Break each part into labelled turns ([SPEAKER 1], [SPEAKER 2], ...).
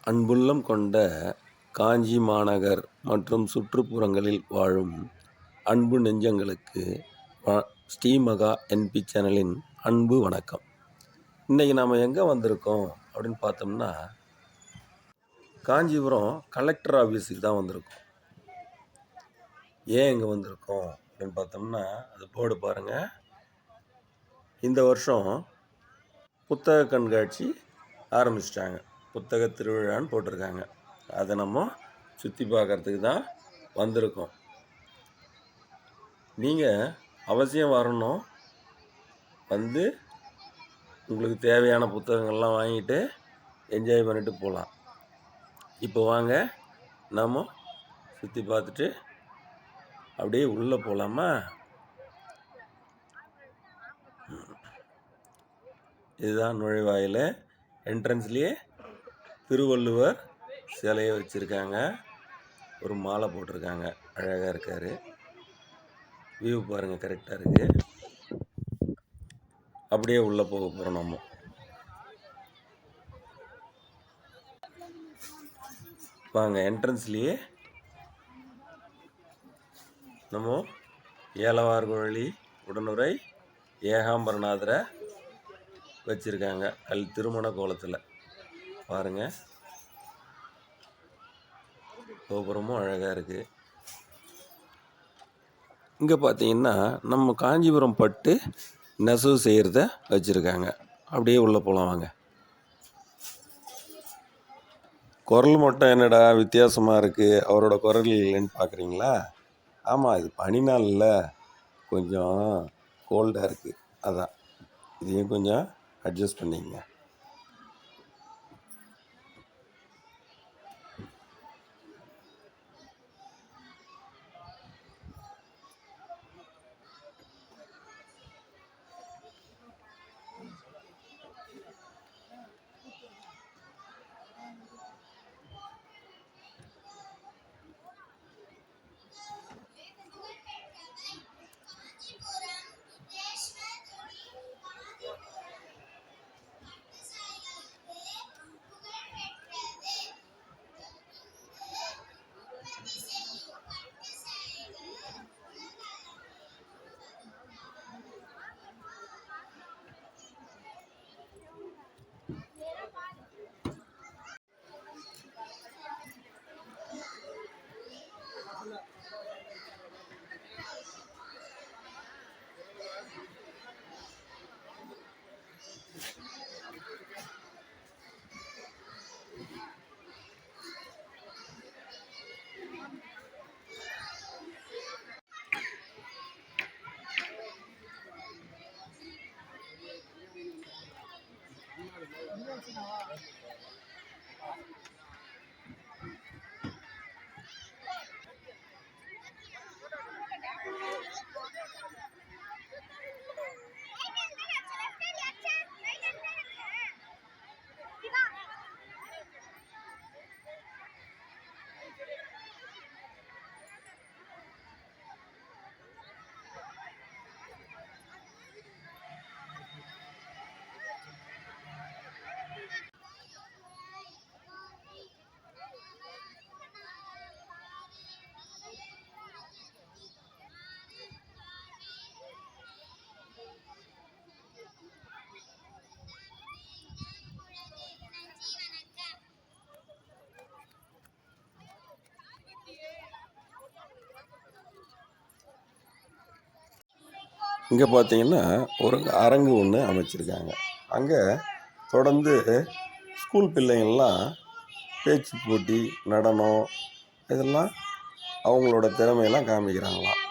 [SPEAKER 1] அன்புள்ளம் கொண்ட காஞ்சி மாநகர் மற்றும் சுற்றுப்புறங்களில் வாழும் அன்பு நெஞ்சங்களுக்கு ஸ்ரீமகா என்பி சேனலின் அன்பு வணக்கம். இன்றைக்கி நாம் எங்கே வந்திருக்கோம் அப்படின்னு பார்த்தோம்னா, காஞ்சிபுரம் கலெக்டர் ஆஃபீஸுக்கு தான் வந்திருக்கோம். ஏன் இங்கே வந்திருக்கோம் அப்படின்னு பார்த்தோம்னா, அது போர்டு பாருங்கள். இந்த வருஷம் புத்தக கண்காட்சி ஆரம்பிச்சிட்டாங்க. புத்தக திருவிழான்னு போட்டிருக்காங்க. அதை நம்ம சுற்றி பார்க்குறதுக்கு தான் வந்திருக்கோம். நீங்கள் அவசியம் வரணும். வந்து உங்களுக்கு தேவையான புத்தகங்கள்லாம் வாங்கிட்டு என்ஜாய் பண்ணிட்டு போகலாம். இப்போ வாங்க நம்ம சுற்றி பார்த்துட்டு அப்படியே உள்ளே போகலாமா? இதுதான் நுழைவாயில். என்ட்ரன்ஸ்லேயே திருவள்ளுவர் சிலையை வச்சுருக்காங்க. ஒரு மாலை போட்டிருக்காங்க. அழகாக இருக்கார். வியூ பாருங்கள், கரெக்டாக இருக்குது. அப்படியே உள்ளே போக போகிறோம். நம்ம வாங்க. என்ட்ரன்ஸ்லேயே நம்ம ஏலவார்குழலி உடனுரை ஏகாம்பரநாதரை வச்சுருக்காங்க. திருமண கோலத்தில் பாருங்கள். கோபுரமும் அழகாக இருக்குது. இங்கே பார்த்தீங்கன்னா நம்ம காஞ்சிபுரம் பட்டு நெசவு செய்கிறத வச்சுருக்காங்க. அப்படியே உள்ளே போகலாம் வாங்க. குரல் மட்டும் என்னடா வித்தியாசமாக இருக்குது, அவரோட குரல் இல்லைன்னு பார்க்குறீங்களா? ஆமாம், இது பனி நாளில் கொஞ்சம் கோல்டாக இருக்குது. அதான் இதையும் கொஞ்சம் அட்ஜஸ்ட் பண்ணிங்க. இங்கே பார்த்தீங்கன்னா ஒரு அரங்கு ஒன்று அமைச்சிருக்காங்க. அங்கே தொடர்ந்து ஸ்கூல் பிள்ளைங்கள்லாம் பேச்சு போட்டி, நடனம், இதெல்லாம் அவங்களோட திறமையெல்லாம் காமிக்கிறாங்களாம்.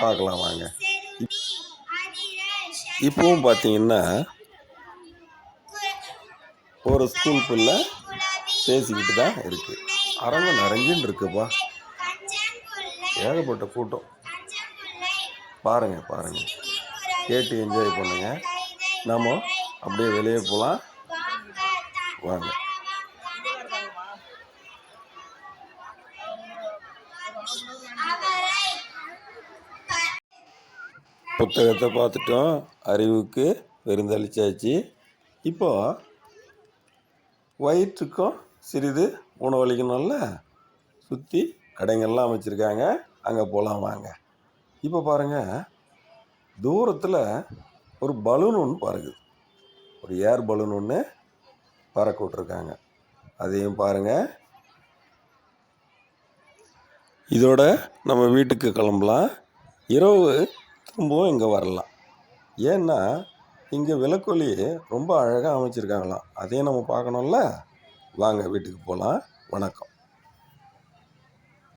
[SPEAKER 1] பார்க்கலாம் வாங்க. இப்போவும் பார்த்தீங்கன்னா ஒரு ஸ்கூல் பிள்ளை பேசிக்கிட்டு தான் இருக்குது. அரங்கு நிறைஞ்சின்னு இருக்குப்பா. ஏகப்பட்ட கூட்டம். பாருங்கள், கேட்டு என்ஜாய் பண்ணுங்கள். நாம் அப்படியே வெளியே போகலாம் வாங்க. புத்தகத்தை பார்த்துட்டோம். அறிவுக்கு விருந்தளிச்சாச்சு. இப்போ வயிற்றுக்கும் சிறிது உணவளிக்கணும்ல, சுற்றி கடைங்கள்லாம் அமைச்சிருக்காங்க. அங்கே போகலாம் வாங்க. இப்போ பாருங்கள், தூரத்தில் ஒரு பலூன் ஒன்று பறக்குது. ஒரு ஏர் பலூன் ஒன்று பறக்க விட்ருக்காங்க. அதையும் பாருங்கள். இதோட நம்ம வீட்டுக்கு கிளம்பலாம். இரவு திரும்பவும் இங்கே வரலாம். ஏன்னா இங்கே விளக்கொலி ரொம்ப அழகாக அமைச்சிருக்காங்களாம். அதையும் நம்ம பார்க்கணும்ல. வாங்க வீட்டுக்கு போகலாம். வணக்கம்.